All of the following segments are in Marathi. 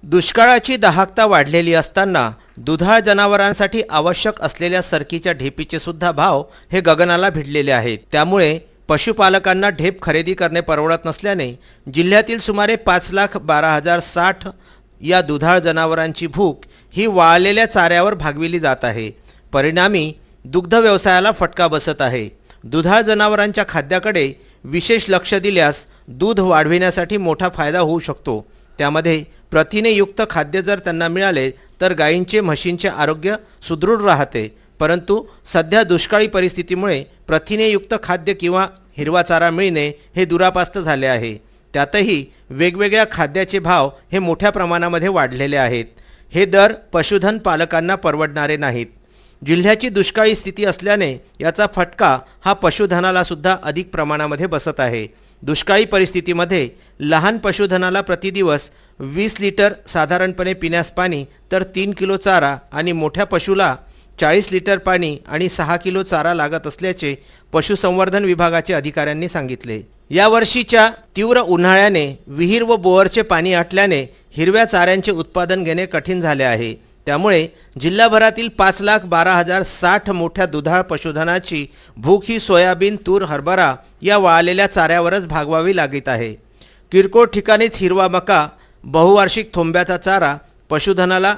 दुष्काळाची दाहकता वाढलेली असताना दुधाळ जनावरांसाठी आवश्यक असलेल्या सरकीच्या ढेपीचे सुद्धा भाव हे गगनाला भिडलेले आहेत। त्यामुळे पशुपालकांना ढेप खरेदी करणे परवडत नसल्याने जिल्ह्यातील सुमारे 5,12,060 या दुधाळ जनावरांची भूक ही वाळलेल्या चाऱ्यावर भागविली जात आहे। परिणामी दुग्ध व्यवसायाला फटका बसत आहे। दुधाळ जनावरांच्या खाद्याकडे विशेष लक्ष दिल्यास दूध वाढविण्यासाठी मोठा फायदा होऊ शकतो। त्यामध्ये प्रथिनेयुक्त खाद्य जर त्यांना मिळाले तर गायींचे म्हशींचे आरोग्य सुदृढ राहते। परंतु सध्या दुष्काळी परिस्थितीमुळे प्रथिनेयुक्त खाद्य किंवा हिरवा चारा मिळणे हे दुरापास्त झाले आहे। त्यातही वेगवेगळ्या खाद्याचे भाव हे मोठ्या प्रमाणामध्ये वाढलेले आहेत। हे दर पशुधन पालकांना परवडणारे नाहीत। जिल्ह्याची दुष्काळी स्थिती असल्याने याचा फटका हा पशुधनाला सुद्धा अधिक प्रमाणामध्ये बसत आहे। दुष्काळी परिस्थितीमध्ये लहान पशुधनाला प्रतिदिवस 20 लिटर साधारणपणे पिण्यास पाणी तर 3 किलो चारा आणि मोठ्या पशुला 40 लिटर पाणी आणि 6 किलो चारा लागत असल्याचे पशुसंवर्धन विभागाचे अधिकाऱ्यांनी सांगितले। या वर्षीच्या तीव्र उन्हाळ्याने विहीर व बोअरचे पाणी आटल्याने हिरव्या चाऱ्यांचे उत्पादन घेणे कठीण झाले आहे। त्यामुळे जिल्हाभरातील 5,12,060 मोठ्या दुधाळ पशुधनाची भूक ही सोयाबीन, तूर, हरभरा या वाळलेल्या चाऱ्यावरच भागवावी लागत आहे। किरकोळ ठिकाणीच हिरवा मका, बहुवार्षिक थोंब्याचा चारा पशुधनाला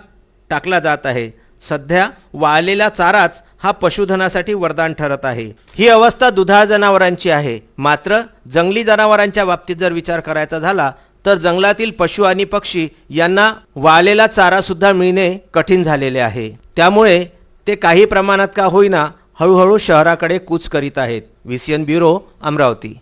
टाकला जात आहे। सध्या वाळलेला चाराच हा पशुधनासाठी वरदान ठरत आहे। ही अवस्था दुधाळ जनावरांची आहे। मात्र जंगली जनावरांच्या बाबतीत जर विचार करायचा झाला तर जंगलातील पशु आणि पक्षी यांना वाळलेला चारा सुद्धा मिळणे कठीण झालेले आहे। त्यामुळे ते काही प्रमाणात का होईना हळूहळू शहराकडे कूच करीत आहेत। VCN bureau, Amravati.